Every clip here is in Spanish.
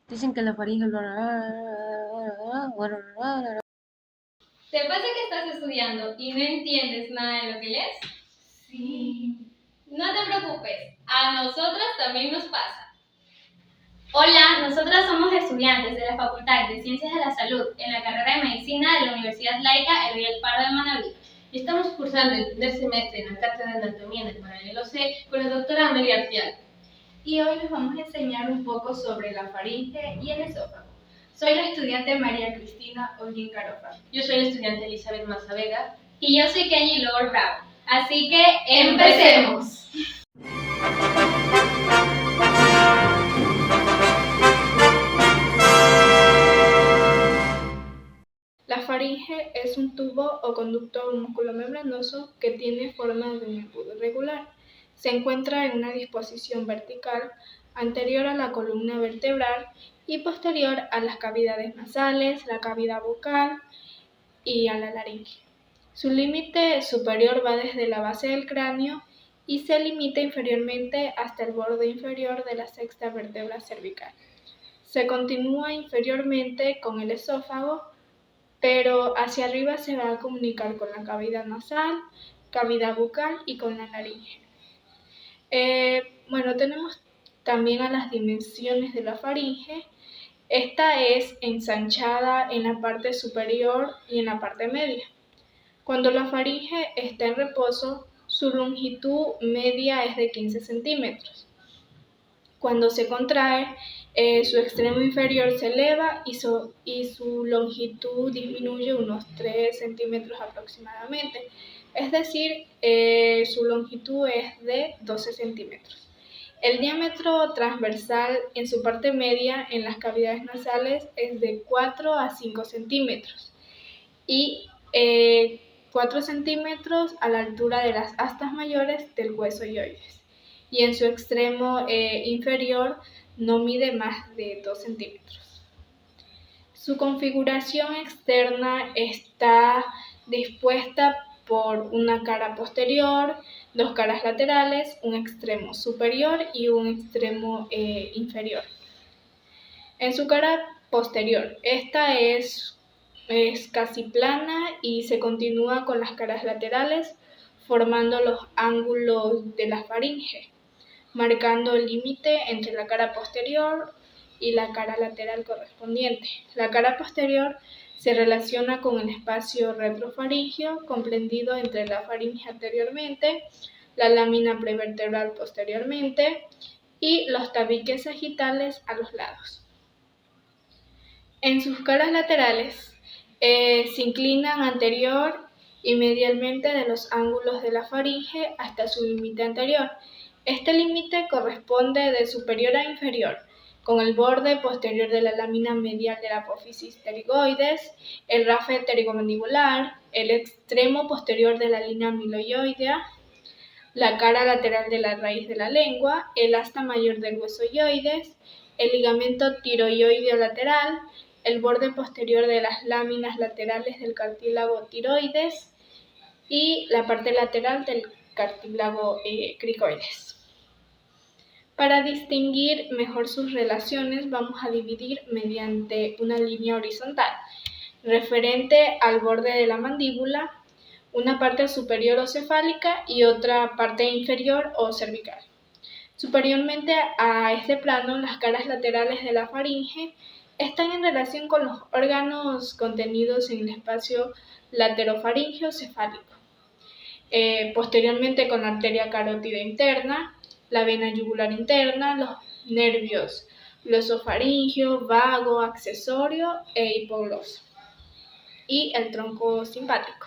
Dicen que la faringe... ¿Te pasa que estás estudiando y no entiendes nada de lo que lees? Sí. No te preocupes, a nosotras también nos pasa. Hola, nosotras somos estudiantes de la Facultad de Ciencias de la Salud en la carrera de Medicina de la Universidad Laica Eloy Alfaro de Manabí. Estamos cursando el primer semestre en la Cátedra de Anatomía en el Paralelo C con la doctora Amelia Artial. Y hoy les vamos a enseñar un poco sobre la faringe y el esófago. Soy la estudiante María Cristina Holguín Carofa. Yo soy la estudiante Elizabeth Mazavega. Y yo soy Kenny Lord Bravo. Así que empecemos. La faringe es un tubo o conducto o músculo membranoso que tiene forma de un embudo irregular. Se encuentra en una disposición vertical anterior a la columna vertebral y posterior a las cavidades nasales, la cavidad bucal y a la laringe. Su límite superior va desde la base del cráneo y se limita inferiormente hasta el borde inferior de la sexta vértebra cervical. Se continúa inferiormente con el esófago, pero hacia arriba se va a comunicar con la cavidad nasal, cavidad bucal y con la laringe. Tenemos también a las dimensiones de la faringe. Esta es ensanchada en la parte superior y en la parte media. Cuando la faringe está en reposo, su longitud media es de 15 centímetros. Cuando se contrae, su extremo inferior se eleva y su longitud disminuye unos 3 centímetros aproximadamente. Es decir, su longitud es de 12 centímetros. El diámetro transversal en su parte media en las cavidades nasales es de 4 a 5 centímetros y 4 centímetros a la altura de las astas mayores del hueso hioides. Y en su extremo inferior no mide más de 2 centímetros. Su configuración externa está dispuesta por una cara posterior, dos caras laterales, un extremo superior y un extremo inferior. En su cara posterior, esta es casi plana y se continúa con las caras laterales formando los ángulos de la faringe, marcando el límite entre la cara posterior y la cara lateral correspondiente. La cara posterior se relaciona con el espacio retrofaringeo comprendido entre la faringe anteriormente, la lámina prevertebral posteriormente y los tabiques sagittales a los lados. En sus caras laterales se inclinan anterior y medialmente de los ángulos de la faringe hasta su límite anterior. Este límite corresponde de superior a inferior, con el borde posterior de la lámina medial de la apófisis pterigoides, el rafe pterigomandibular, el extremo posterior de la línea amiloidea, la cara lateral de la raíz de la lengua, el asta mayor del hueso hioides, el ligamento tiroideo lateral, el borde posterior de las láminas laterales del cartílago tiroides y la parte lateral del cartílago cricoides. Para distinguir mejor sus relaciones vamos a dividir mediante una línea horizontal referente al borde de la mandíbula, una parte superior o cefálica y otra parte inferior o cervical. Superiormente a este plano, las caras laterales de la faringe están en relación con los órganos contenidos en el espacio laterofaríngeo cefálico. Posteriormente con la arteria carótida interna, la vena yugular interna, los nervios glosofaríngeo, vago, accesorio e hipogloso y el tronco simpático.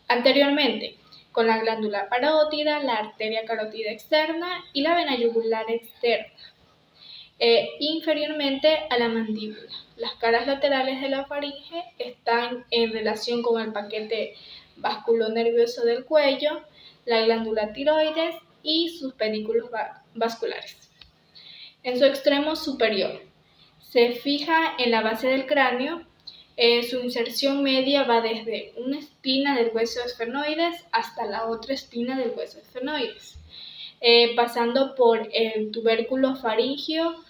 Anteriormente, con la glándula parótida, la arteria carótida externa y la vena yugular externa. Inferiormente a la mandíbula. Las caras laterales de la faringe están en relación con el paquete vasculonervioso del cuello, la glándula tiroides y sus pedículos vasculares. En su extremo superior se fija en la base del cráneo. Su inserción media va desde una espina del hueso esfenoides hasta la otra espina del hueso esfenoides, pasando por el tubérculo faríngeo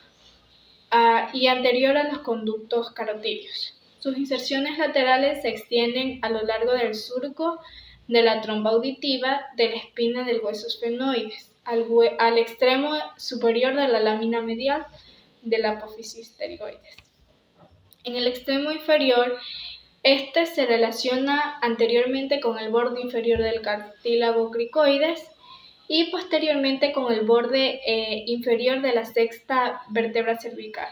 y anterior a los conductos carotídeos. Sus inserciones laterales se extienden a lo largo del surco de la trompa auditiva de la espina del hueso esfenoides, al extremo superior de la lámina medial de la apófisis pterigoides. En el extremo inferior, este se relaciona anteriormente con el borde inferior del cartílago cricoides y posteriormente con el borde inferior de la sexta vértebra cervical.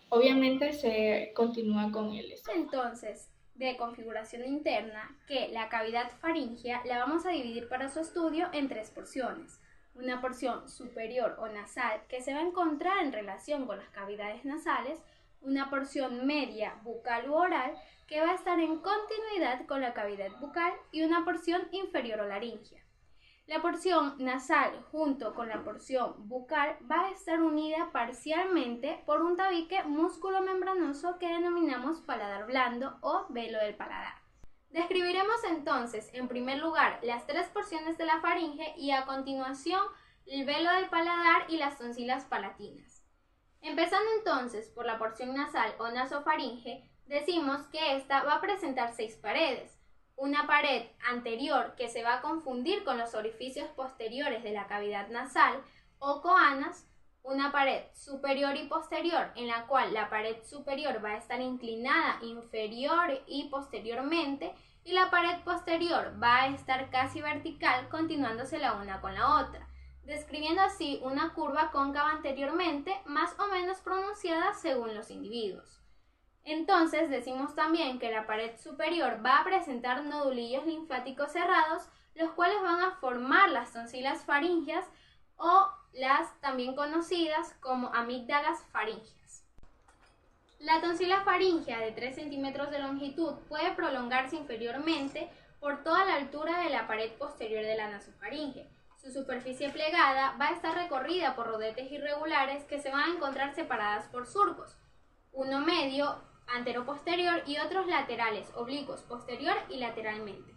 Obviamente se continúa con el esófago. Entonces, de configuración interna, que la cavidad faríngea la vamos a dividir para su estudio en tres porciones. Una porción superior o nasal que se va a encontrar en relación con las cavidades nasales, una porción media bucal u oral que va a estar en continuidad con la cavidad bucal y una porción inferior o laringea. La porción nasal junto con la porción bucal va a estar unida parcialmente por un tabique músculo-membranoso que denominamos paladar blando o velo del paladar. Describiremos entonces, en primer lugar, las tres porciones de la faringe y a continuación el velo del paladar y las tonsilas palatinas. Empezando entonces por la porción nasal o nasofaringe, decimos que esta va a presentar 6 paredes. Una pared anterior que se va a confundir con los orificios posteriores de la cavidad nasal o coanas, una pared superior y posterior en la cual la pared superior va a estar inclinada inferior y posteriormente y la pared posterior va a estar casi vertical continuándose la una con la otra, describiendo así una curva cóncava anteriormente más o menos pronunciada según los individuos. Entonces decimos también que la pared superior va a presentar nodulillos linfáticos cerrados, los cuales van a formar las tonsilas faríngeas o las también conocidas como amígdalas faríngeas. La tonsila faríngea de 3 centímetros de longitud puede prolongarse inferiormente por toda la altura de la pared posterior de la nasofaringe. Su superficie plegada va a estar recorrida por rodetes irregulares que se van a encontrar separadas por surcos, uno medio antero-posterior y otros laterales, oblicuos, posterior y lateralmente.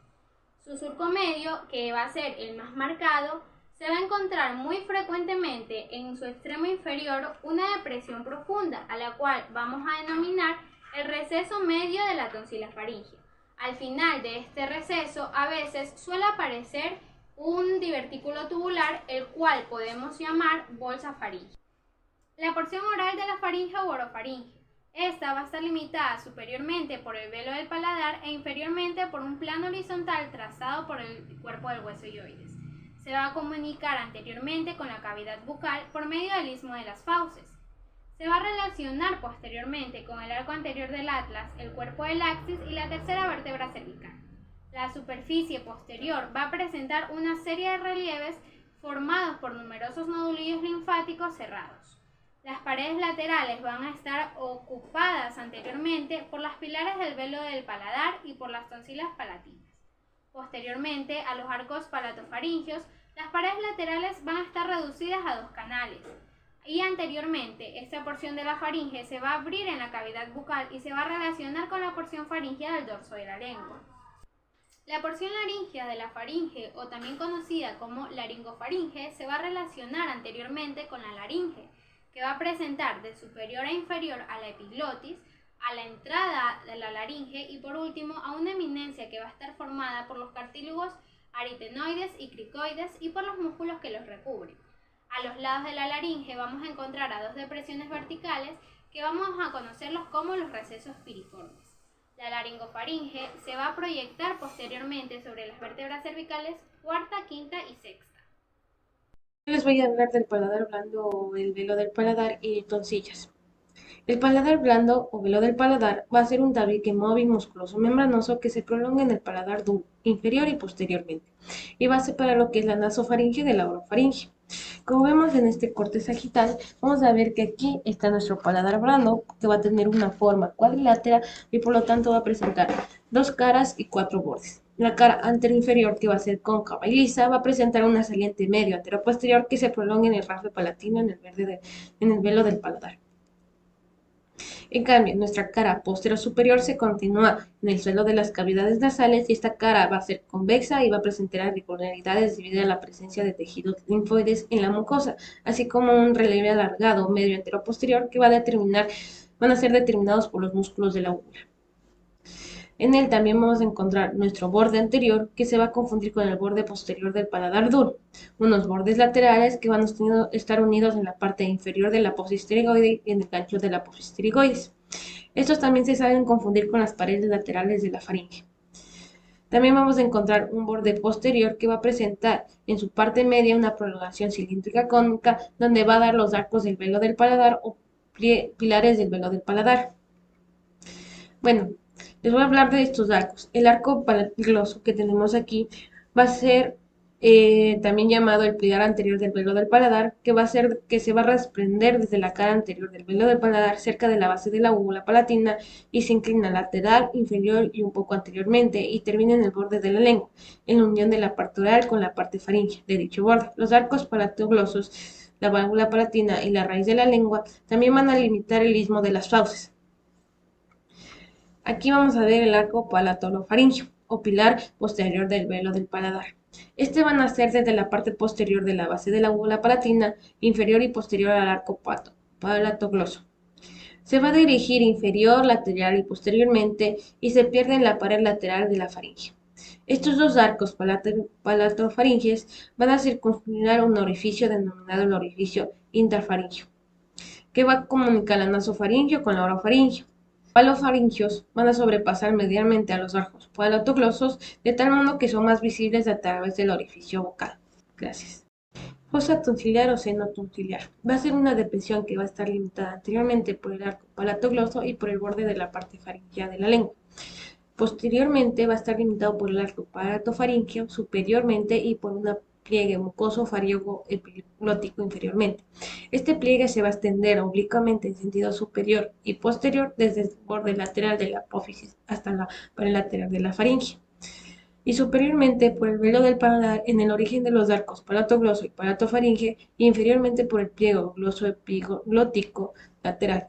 Su surco medio, que va a ser el más marcado, se va a encontrar muy frecuentemente en su extremo inferior una depresión profunda, a la cual vamos a denominar el receso medio de la tonsila faríngea. Al final de este receso, a veces suele aparecer un divertículo tubular, el cual podemos llamar bolsa faríngea. La porción oral de la faringe o orofaringe. Esta va a estar limitada superiormente por el velo del paladar e inferiormente por un plano horizontal trazado por el cuerpo del hueso hyoides. Se va a comunicar anteriormente con la cavidad bucal por medio del istmo de las fauces. Se va a relacionar posteriormente con el arco anterior del atlas, el cuerpo del axis y la tercera vértebra cervical. La superficie posterior va a presentar una serie de relieves formados por numerosos nodulillos linfáticos cerrados. Las paredes laterales van a estar ocupadas anteriormente por las pilares del velo del paladar y por las tonsilas palatinas. Posteriormente, a los arcos palatofaringios, las paredes laterales van a estar reducidas a 2 canales. Y anteriormente, esta porción de la faringe se va a abrir en la cavidad bucal y se va a relacionar con la porción faríngea del dorso de la lengua. La porción laríngea de la faringe, o también conocida como laringofaringe, se va a relacionar anteriormente con la laringe, que va a presentar de superior a inferior a la epiglotis, a la entrada de la laringe y por último a una eminencia que va a estar formada por los cartílagos aritenoides y cricoides y por los músculos que los recubren. A los lados de la laringe vamos a encontrar a 2 depresiones verticales que vamos a conocerlos como los recesos piriformes. La laringofaringe se va a proyectar posteriormente sobre las vértebras cervicales cuarta, quinta y sexta. Les voy a hablar del paladar blando o el velo del paladar y tonsillas. El paladar blando o velo del paladar va a ser un tabique móvil musculoso membranoso que se prolonga en el paladar duro, inferior y posteriormente, y va a separar lo que es la nasofaringe de la orofaringe. Como vemos en este corte sagital, vamos a ver que aquí está nuestro paladar blando, que va a tener una forma cuadrilátera y por lo tanto va a presentar 2 caras y 4 bordes. La cara anteroinferior, que va a ser cóncava y lisa, va a presentar una saliente medio anteroposterior que se prolonga en el rasgo palatino en el velo del paladar. En cambio, nuestra cara posterior-superior se continúa en el suelo de las cavidades nasales y esta cara va a ser convexa y va a presentar irregularidades debido a la presencia de tejidos linfoides en la mucosa, así como un relieve alargado medio entero-posterior que van a ser determinados por los músculos de la úvula. En él también vamos a encontrar nuestro borde anterior, que se va a confundir con el borde posterior del paladar duro, unos bordes laterales que van a estar unidos en la parte inferior de la apófisis pterigoide y en el gancho de la apófisis pterigoides. Estos también se saben confundir con las paredes laterales de la faringe. También vamos a encontrar un borde posterior que va a presentar en su parte media una prolongación cilíndrica cónica donde va a dar los arcos del velo del paladar o pilares del velo del paladar. Bueno, les voy a hablar de estos arcos. El arco palatogloso que tenemos aquí va a ser también llamado el pligar anterior del velo del paladar, que va a ser que se va a desprender desde la cara anterior del velo del paladar cerca de la base de la úvula palatina y se inclina lateral, inferior y un poco anteriormente y termina en el borde de la lengua, en la unión de la parte oral con la parte faríngea de dicho borde. Los arcos palatoglosos, la válvula palatina y la raíz de la lengua también van a limitar el istmo de las fauces. Aquí vamos a ver el arco palatolofaringeo o pilar posterior del velo del paladar. Este va a nacer desde la parte posterior de la base de la úvula palatina, inferior y posterior al arco palatogloso. Se va a dirigir inferior, lateral y posteriormente y se pierde en la pared lateral de la faringe. Estos dos arcos palatofaringes van a circunfluir un orificio denominado el orificio interfaringeo, que va a comunicar la nasofaringeo con la orofaringeo. Palofaringios van a sobrepasar medialmente a los arcos palatoglosos de tal modo que son más visibles a través del orificio vocal. Gracias. Fosa tonsiliar o seno tonsiliar. Va a ser una depresión que va a estar limitada anteriormente por el arco palatogloso y por el borde de la parte faríngea de la lengua. Posteriormente va a estar limitado por el arco palatofaríngeo superiormente y por un pliegue mucoso faríogo epiglótico inferiormente. Este pliegue se va a extender oblicuamente en sentido superior y posterior desde el borde lateral de la apófisis hasta la pared lateral de la faringe y superiormente por el velo del paladar en el origen de los arcos palatogloso y palatofaringe y inferiormente por el pliego gloso-epiglótico lateral.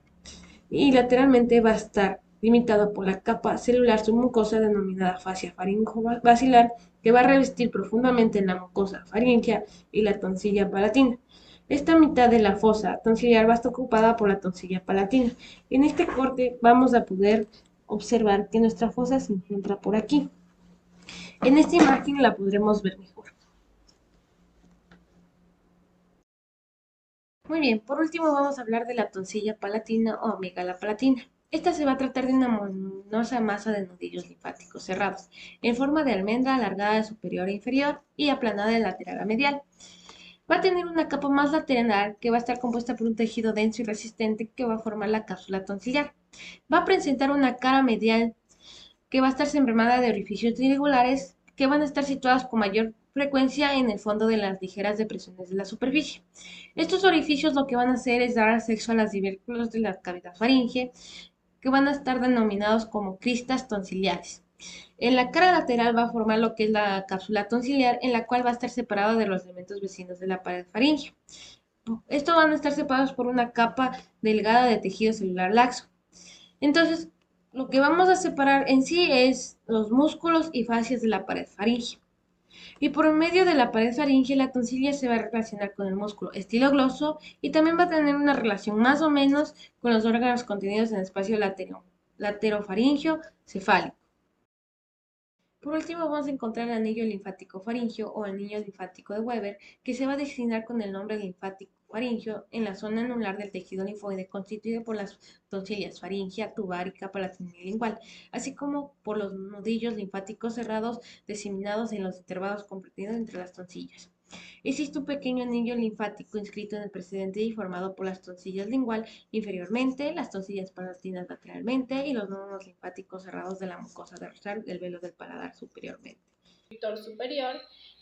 Y lateralmente va a estar limitado por la capa celular submucosa denominada fascia faringo-basilar que va a revestir profundamente en la mucosa faríngea y la tonsilla palatina. Esta mitad de la fosa tonsiliar va a estar ocupada por la tonsilla palatina. En este corte vamos a poder observar que nuestra fosa se encuentra por aquí. En esta imagen la podremos ver mejor. Muy bien, por último vamos a hablar de la tonsilla palatina o amígdala palatina. Esta se va a tratar de una voluminosa masa de nudillos linfáticos cerrados, en forma de almendra alargada de superior a inferior y aplanada de lateral a medial. Va a tener una capa más lateral que va a estar compuesta por un tejido denso y resistente que va a formar la cápsula tonsiliar. Va a presentar una cara medial que va a estar sembrada de orificios irregulares que van a estar situados con mayor frecuencia en el fondo de las ligeras depresiones de la superficie. Estos orificios lo que van a hacer es dar acceso a las divertículos de la cavidad faringe, que van a estar denominados como cristas tonsiliares. En la cara lateral va a formar lo que es la cápsula tonsiliar, en la cual va a estar separada de los elementos vecinos de la pared faríngea. Estos van a estar separados por una capa delgada de tejido celular laxo. Entonces, lo que vamos a separar en sí es los músculos y fascias de la pared faríngea. Y por medio de la pared faríngea, la tonsilla se va a relacionar con el músculo estilogloso y también va a tener una relación más o menos con los órganos contenidos en el espacio laterofaríngeo cefálico. Por último, vamos a encontrar el anillo linfático faríngeo o anillo linfático de Weber, que se va a designar con el nombre linfático faríngeo en la zona anular del tejido linfoide constituido por las tonsillas faríngea, tubárica, palatina y lingual, así como por los nudillos linfáticos cerrados diseminados en los intervalos comprendidos entre las tonsillas. Existe un pequeño anillo linfático inscrito en el precedente y formado por las tonsillas lingual inferiormente, las tonsillas palatinas lateralmente y los nódulos linfáticos cerrados de la mucosa dorsal del velo del paladar superiormente. Superior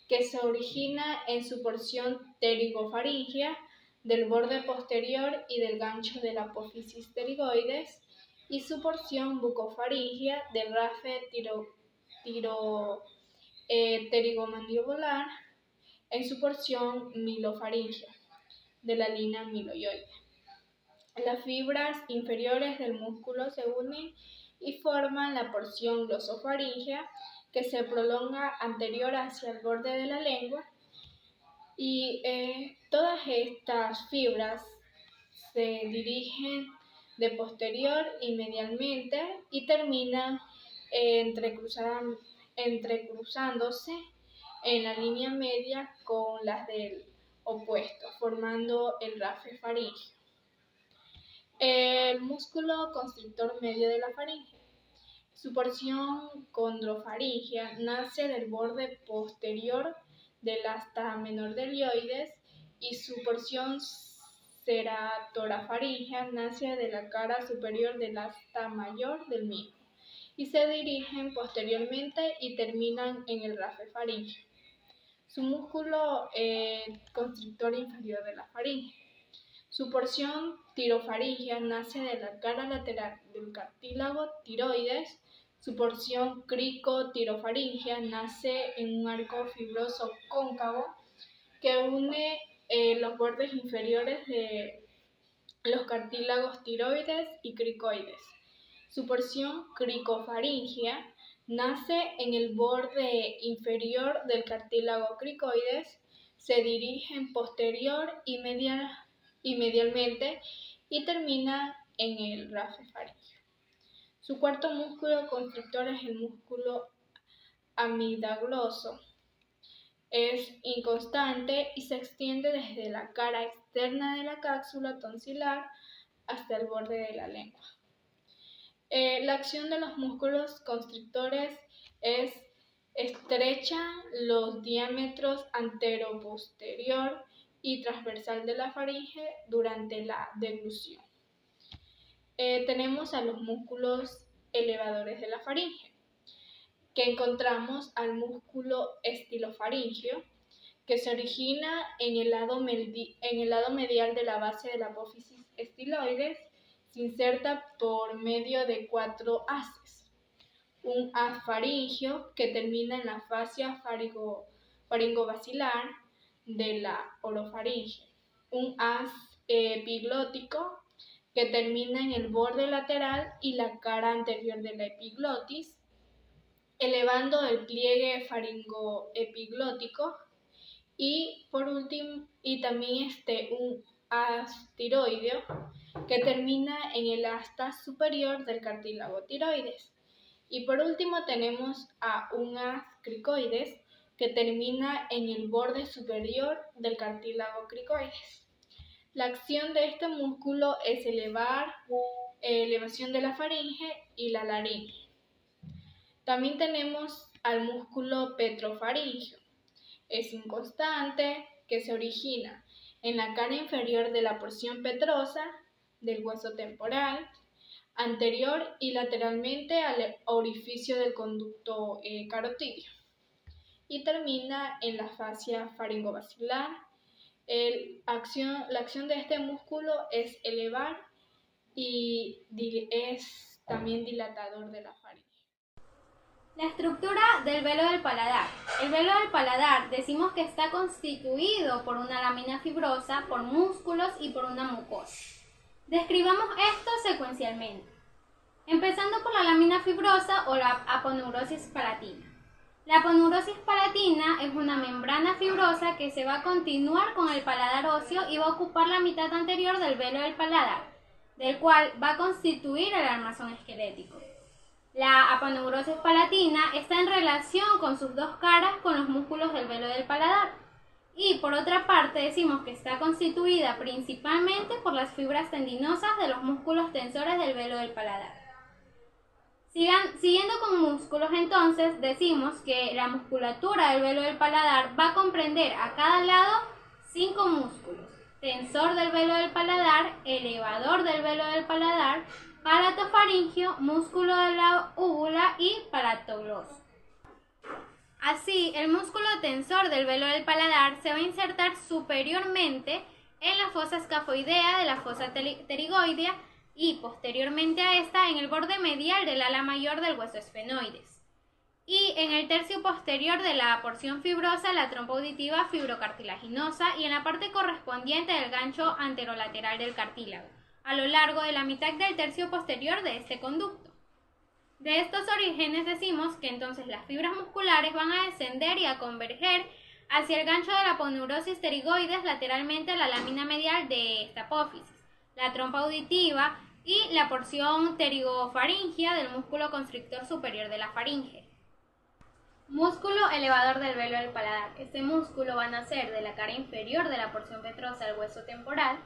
que se origina en su porción pterigofaríngea del borde posterior y del gancho de la apófisis pterigoides y su porción bucofaríngea del rafe pterigomandibular en su porción milofaríngea de la línea miloioide. Las fibras inferiores del músculo se unen y forman la porción glosofaríngea que se prolonga anterior hacia el borde de la lengua y todas estas fibras se dirigen de posterior y medialmente y terminan entrecruzándose en la línea media con las del opuesto, formando el rafe faríngeo. El músculo constrictor medio de la faringe. Su porción condrofaríngea nace del borde posterior del asta menor del ilioides y su porción ceratorafaríngea nace de la cara superior del asta mayor del mismo y se dirigen posteriormente y terminan en el rafe faríngeo. Su músculo constrictor inferior de la faringe. Su porción tirofaríngea nace de la cara lateral del cartílago tiroides. Su porción cricotirofaríngea nace en un arco fibroso cóncavo que une los bordes inferiores de los cartílagos tiroides y cricoides. Su porción cricofaríngea nace en el borde inferior del cartílago cricoides, se dirige en posterior y medialmente y termina en el rafe faríngeo. Su cuarto músculo constrictor es el músculo amigdaloso. Es inconstante y se extiende desde la cara externa de la cápsula tonsilar hasta el borde de la lengua. La acción de los músculos constrictores es estrecha los diámetros antero-posterior y transversal de la faringe durante la deglución. Tenemos a los músculos elevadores de la faringe, que encontramos al músculo estilofaríngeo, que se origina en el lado medial de la base de la apófisis estiloides, se inserta por medio de 4 haces. Un haz faríngeo que termina en la fascia faringobasilar de la orofaringe. Un haz epiglótico que termina en el borde lateral y la cara anterior de la epiglotis, elevando el pliegue faringoepiglótico. Y por último, también un haz tiroideo que termina en el asta superior del cartílago tiroides. Y por último tenemos a un haz cricoides que termina en el borde superior del cartílago cricoides. La acción de este músculo es elevación de la faringe y la laringe. También tenemos al músculo petrofaríngeo. Es inconstante, que se origina en la cara inferior de la porción petrosa del hueso temporal, anterior y lateralmente al orificio del conducto carotidio, y termina en la fascia faringobasilar. La acción de este músculo es elevar y es también dilatador de la faringe. La estructura del velo del paladar. El velo del paladar decimos que está constituido por una lámina fibrosa, por músculos y por una mucosa. Describamos esto secuencialmente, empezando por la lámina fibrosa o la aponeurosis palatina. La aponeurosis palatina es una membrana fibrosa que se va a continuar con el paladar óseo y va a ocupar la mitad anterior del velo del paladar, del cual va a constituir el armazón esquelético. La aponeurosis palatina está en relación con sus dos caras con los músculos del velo del paladar. Y por otra parte decimos que está constituida principalmente por las fibras tendinosas de los músculos tensores del velo del paladar. Siguiendo con músculos, entonces decimos que la musculatura del velo del paladar va a comprender a cada lado 5 músculos: tensor del velo del paladar, elevador del velo del paladar, palatofaringio, músculo de la úvula y palatogloso. Así, el músculo tensor del velo del paladar se va a insertar superiormente en la fosa escafoidea de la fosa pterigoidea y posteriormente a esta en el borde medial del ala mayor del hueso esfenoides. Y en el tercio posterior de la porción fibrosa, la trompa auditiva fibrocartilaginosa, y en la parte correspondiente del gancho anterolateral del cartílago, a lo largo de la mitad del tercio posterior de este conducto. De estos orígenes decimos que entonces las fibras musculares van a descender y a converger hacia el gancho de la aponeurosis pterigoides lateralmente a la lámina medial de esta apófisis, la trompa auditiva y la porción pterigofaringea del músculo constrictor superior de la faringe. Músculo elevador del velo del paladar. Este músculo va a nacer de la cara inferior de la porción petrosa del hueso temporal,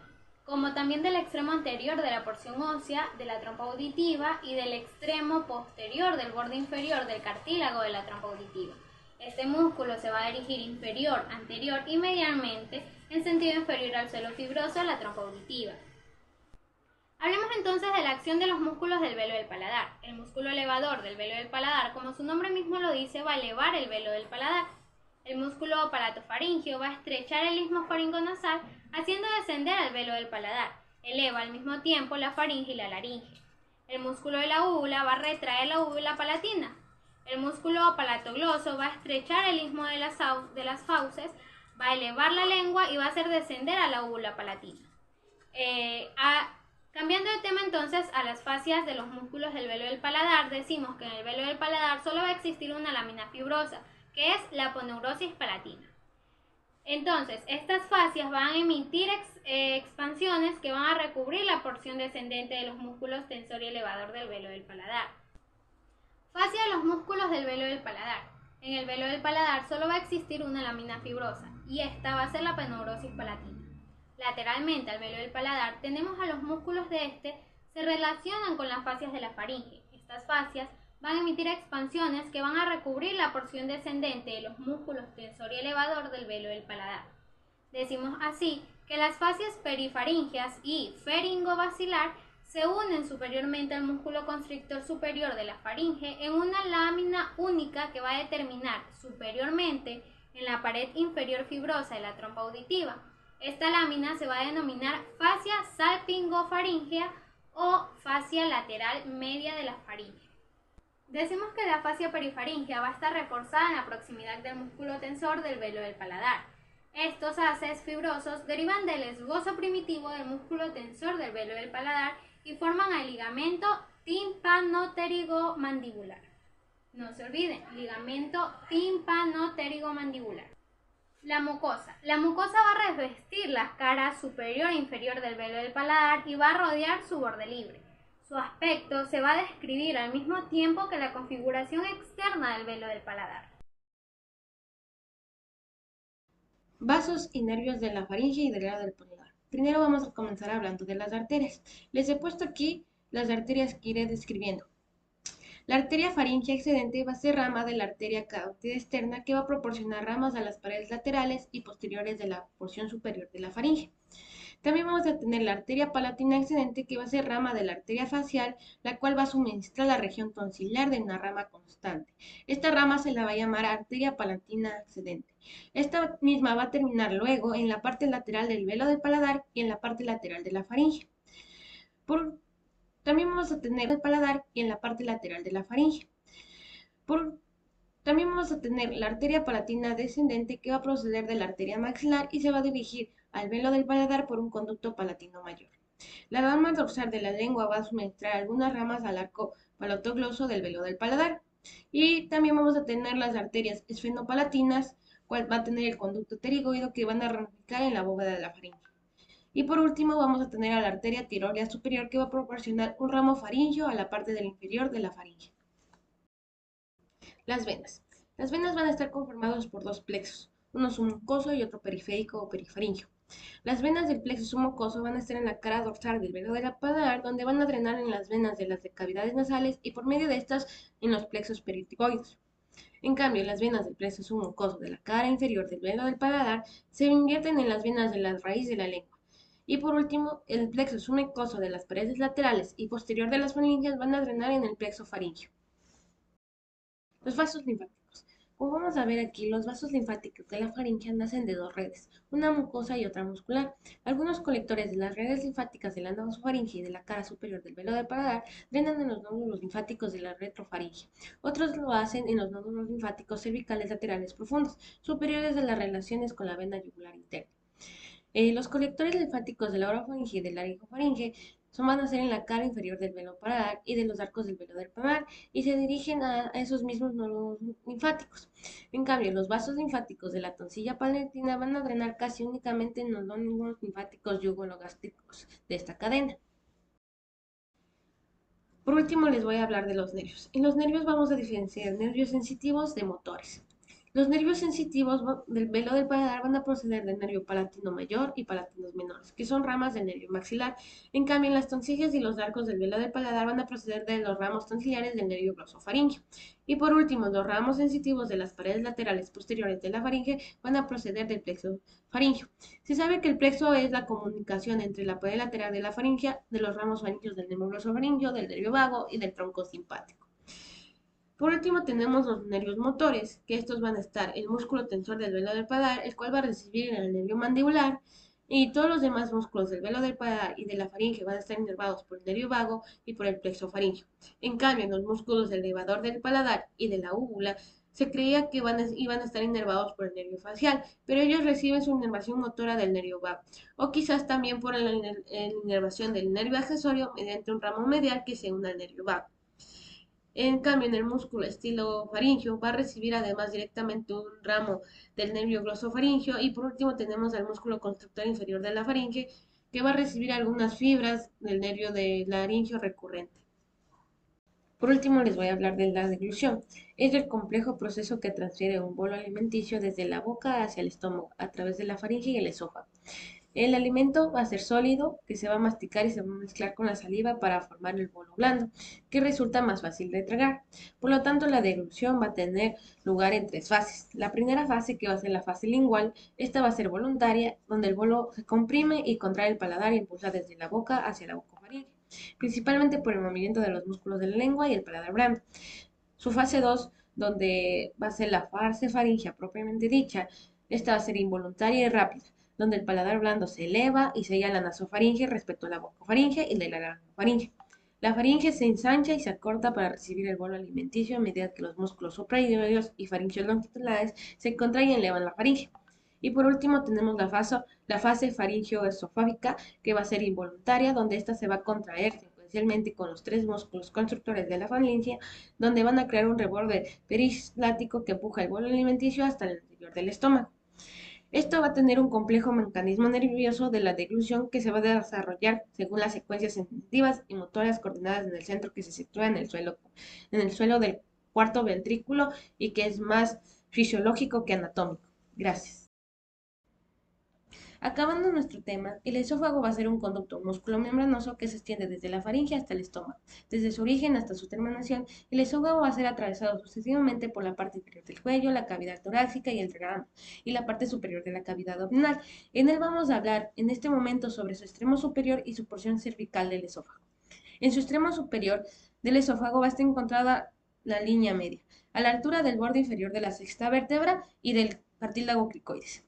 como también del extremo anterior de la porción ósea de la trompa auditiva y del extremo posterior del borde inferior del cartílago de la trompa auditiva. Este músculo se va a dirigir inferior, anterior y medialmente en sentido inferior al suelo fibroso de la trompa auditiva. Hablemos entonces de la acción de los músculos del velo del paladar. El músculo elevador del velo del paladar, como su nombre mismo lo dice, va a elevar el velo del paladar. El músculo palatofaringeo va a estrechar el istmo faringonasal, haciendo descender al velo del paladar. Eleva al mismo tiempo la faringe y la laringe. El músculo de la úvula va a retraer la úvula palatina. El músculo palatogloso va a estrechar el istmo de las fauces, va a elevar la lengua y va a hacer descender a la úvula palatina. Cambiando de tema entonces a las fascias de los músculos del velo del paladar, decimos que en el velo del paladar solo va a existir una lámina fibrosa, que es la aponeurosis palatina. Entonces, estas fascias van a emitir expansiones que van a recubrir la porción descendente de los músculos tensor y elevador del velo del paladar. Fascia de los músculos del velo del paladar. En el velo del paladar solo va a existir una lámina fibrosa, y esta va a ser la aponeurosis palatina. Lateralmente al velo del paladar tenemos a los músculos de este se relacionan con las fascias de la faringe. Estas fascias van a emitir expansiones que van a recubrir la porción descendente de los músculos tensor y elevador del velo del paladar. Decimos así que las fascias perifaringeas y faringobacilar se unen superiormente al músculo constrictor superior de la faringe en una lámina única que va a determinar superiormente en la pared inferior fibrosa de la trompa auditiva. Esta lámina se va a denominar fascia salpingofaringea o fascia lateral media de la faringe. Decimos que la fascia perifaringea va a estar reforzada en la proximidad del músculo tensor del velo del paladar. Estos haces fibrosos derivan del esbozo primitivo del músculo tensor del velo del paladar y forman el ligamento timpanoterigomandibular. No se olviden, ligamento timpanoterigomandibular. La mucosa. La mucosa va a revestir las caras superior e inferior del velo del paladar y va a rodear su borde libre. Su aspecto se va a describir al mismo tiempo que la configuración externa del velo del paladar. Vasos y nervios de la faringe y del lado del paladar. Primero vamos a comenzar hablando de las arterias. Les he puesto aquí las arterias que iré describiendo. La arteria faríngea excedente va a ser rama de la arteria carótida externa que va a proporcionar ramas a las paredes laterales y posteriores de la porción superior de la faringe. También vamos a tener la arteria palatina excedente que va a ser rama de la arteria facial, la cual va a suministrar la región tonsilar de una rama constante. Esta rama se la va a llamar arteria palatina excedente. Esta misma va a terminar luego en la parte lateral del velo del paladar y en la parte lateral de la faringe. También vamos a tener el paladar y en la parte lateral de la faringe. También vamos a tener la arteria palatina descendente que va a proceder de la arteria maxilar y se va a dirigir al velo del paladar por un conducto palatino mayor. La rama dorsal de la lengua va a suministrar algunas ramas al arco palatogloso del velo del paladar. Y también vamos a tener las arterias esfenopalatinas, cual va a tener el conducto pterigoide que van a ramificar en la bóveda de la faringe. Y por último vamos a tener a la arteria tiroidea superior que va a proporcionar un ramo faríngeo a la parte del inferior de la faringe. Las venas. Las venas van a estar conformadas por dos plexos, uno submucoso y otro periférico o perifaringio. Las venas del plexo submucoso van a estar en la cara dorsal del velo del paladar, donde van a drenar en las venas de las cavidades nasales y por medio de estas en los plexos periticoides. En cambio, las venas del plexo submucoso de la cara inferior del velo del paladar se invierten en las venas de la raíz de la lengua. Y por último, el plexo submucoso de las paredes laterales y posterior de las faringes van a drenar en el plexo faríngeo. Los vasos linfáticos. Como vamos a ver aquí, los vasos linfáticos de la faringe nacen de dos redes, una mucosa y otra muscular. Algunos colectores de las redes linfáticas de la nasofaringe y de la cara superior del velo del paladar drenan en los nódulos linfáticos de la retrofaringe. Otros lo hacen en los nódulos linfáticos cervicales laterales profundos, superiores de las relaciones con la vena yugular interna. Los colectores linfáticos de la orofaringe y de la laringofaringe van a ser en la cara inferior del velo paladar y de los arcos del velo del paladar y se dirigen a esos mismos nodos linfáticos. En cambio, los vasos linfáticos de la tonsilla palatina van a drenar casi únicamente en los nódulos linfáticos yugulogástricos de esta cadena. Por último, les voy a hablar de los nervios. En los nervios vamos a diferenciar nervios sensitivos de motores. Los nervios sensitivos del velo del paladar van a proceder del nervio palatino mayor y palatinos menores, que son ramas del nervio maxilar. En cambio, las tonsillas y los arcos del velo del paladar van a proceder de los ramos tonsiliares del nervio glosofaríngeo. Y por último, los ramos sensitivos de las paredes laterales posteriores de la faringe van a proceder del plexo faríngeo. Se sabe que el plexo es la comunicación entre la pared lateral de la faringe, de los ramos faríngeos del nervio glosofaríngeo, del nervio vago y del tronco simpático. Por último tenemos los nervios motores, que estos van a estar el músculo tensor del velo del paladar, el cual va a recibir el nervio mandibular, y todos los demás músculos del velo del paladar y de la faringe van a estar inervados por el nervio vago y por el plexo faríngeo. En cambio, en los músculos del elevador del paladar y de la úvula se creía que iban a estar inervados por el nervio facial, pero ellos reciben su inervación motora del nervio vago, o quizás también por la inervación del nervio accesorio mediante un ramo medial que se une al nervio vago. En cambio, en el músculo estilofaringio va a recibir además directamente un ramo del nervio glosofaringio y por último tenemos al músculo constructor inferior de la faringe que va a recibir algunas fibras del nervio de laringio recurrente. Por último, les voy a hablar de la deglución. Es el complejo proceso que transfiere un bolo alimenticio desde la boca hacia el estómago a través de la faringe y el esófago. El alimento va a ser sólido, que se va a masticar y se va a mezclar con la saliva para formar el bolo blando, que resulta más fácil de tragar. Por lo tanto, la deglución va a tener lugar en 3 fases. La primera fase, que va a ser la fase lingual, esta va a ser voluntaria, donde el bolo se comprime y contrae el paladar y impulsa desde la boca hacia la bucofaringe, principalmente por el movimiento de los músculos de la lengua y el paladar blando. Su fase 2, donde va a ser la fase faringea propiamente dicha, esta va a ser involuntaria y rápida, donde el paladar blando se eleva y sella la nasofaringe respecto a la bucofaringe y la laringofaringe. La faringe se ensancha y se acorta para recibir el bolo alimenticio a medida que los músculos suprahiagudos y faringeos longitudinales se contraen y elevan la faringe. Y por último tenemos la fase faringeo-esofágica, que va a ser involuntaria, donde ésta se va a contraer secuencialmente con los 3 músculos constructores de la faringe, donde van a crear un reborde peristático que empuja el bolo alimenticio hasta el interior del estómago. Esto va a tener un complejo mecanismo nervioso de la deglución que se va a desarrollar según las secuencias sensitivas y motoras coordinadas en el centro que se sitúa en el suelo del cuarto ventrículo y que es más fisiológico que anatómico. Gracias. Acabando nuestro tema, el esófago va a ser un conducto músculo-membranoso que se extiende desde la faringe hasta el estómago. Desde su origen hasta su terminación, el esófago va a ser atravesado sucesivamente por la parte inferior del cuello, la cavidad torácica y el diafragma, y la parte superior de la cavidad abdominal. En él vamos a hablar en este momento sobre su extremo superior y su porción cervical del esófago. En su extremo superior del esófago va a estar encontrada la línea media, a la altura del borde inferior de la sexta vértebra y del cartílago cricoides.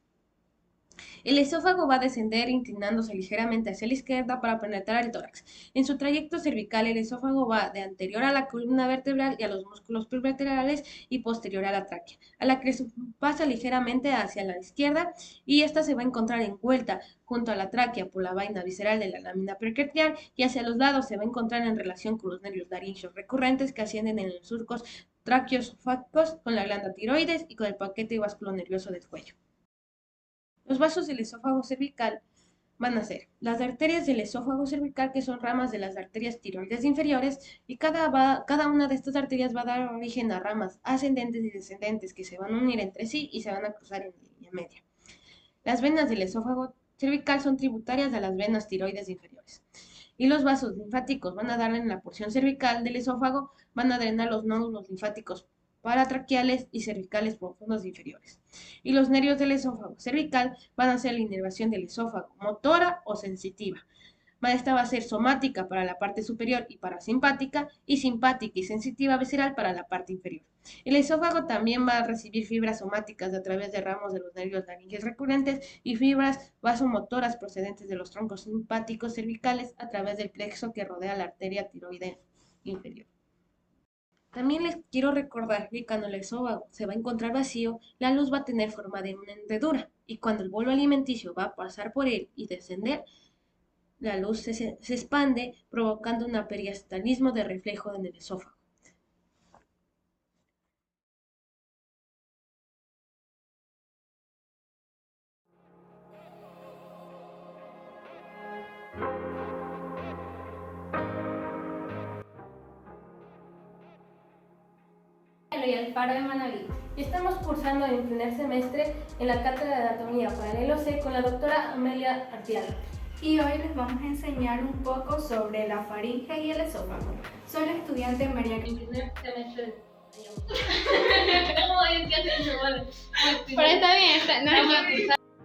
El esófago va a descender inclinándose ligeramente hacia la izquierda para penetrar el tórax. En su trayecto cervical, el esófago va de anterior a la columna vertebral y a los músculos prevertebrales y posterior a la tráquea, a la que pasa ligeramente hacia la izquierda y esta se va a encontrar envuelta junto a la tráquea por la vaina visceral de la lámina precardial y hacia los lados se va a encontrar en relación con los nervios laringeos recurrentes que ascienden en los surcos traqueoesofágicos con la glándula tiroides y con el paquete vasculonervioso del cuello. Los vasos del esófago cervical van a ser las arterias del esófago cervical, que son ramas de las arterias tiroides inferiores, y cada una de estas arterias va a dar origen a ramas ascendentes y descendentes que se van a unir entre sí y se van a cruzar en línea media. Las venas del esófago cervical son tributarias a las venas tiroides inferiores. Y los vasos linfáticos van a dar en la porción cervical del esófago, van a drenar los nódulos linfáticos paratraqueales y cervicales profundos inferiores. Y los nervios del esófago cervical van a ser la inervación del esófago, motora o sensitiva. Esta va a ser somática para la parte superior y parasimpática, y simpática y sensitiva visceral para la parte inferior. El esófago también va a recibir fibras somáticas a través de ramos de los nervios laringes recurrentes y fibras vasomotoras procedentes de los troncos simpáticos cervicales a través del plexo que rodea la arteria tiroide inferior. También les quiero recordar que cuando el esófago se va a encontrar vacío, la luz va a tener forma de una hendedura y cuando el bolo alimenticio va a pasar por él y descender, la luz se expande provocando un periastalismo de reflejo en el esófago. Y el Faro de Manabí. Y estamos cursando en primer semestre en la Cátedra de Anatomía Paralelo C con la doctora Amelia Artiaga. Y hoy les vamos a enseñar un poco sobre la faringe y el esófago. Soy la estudiante María En Cristina. primer semestre. ¿Cómo es que hacen? Bueno, pero está bien, no es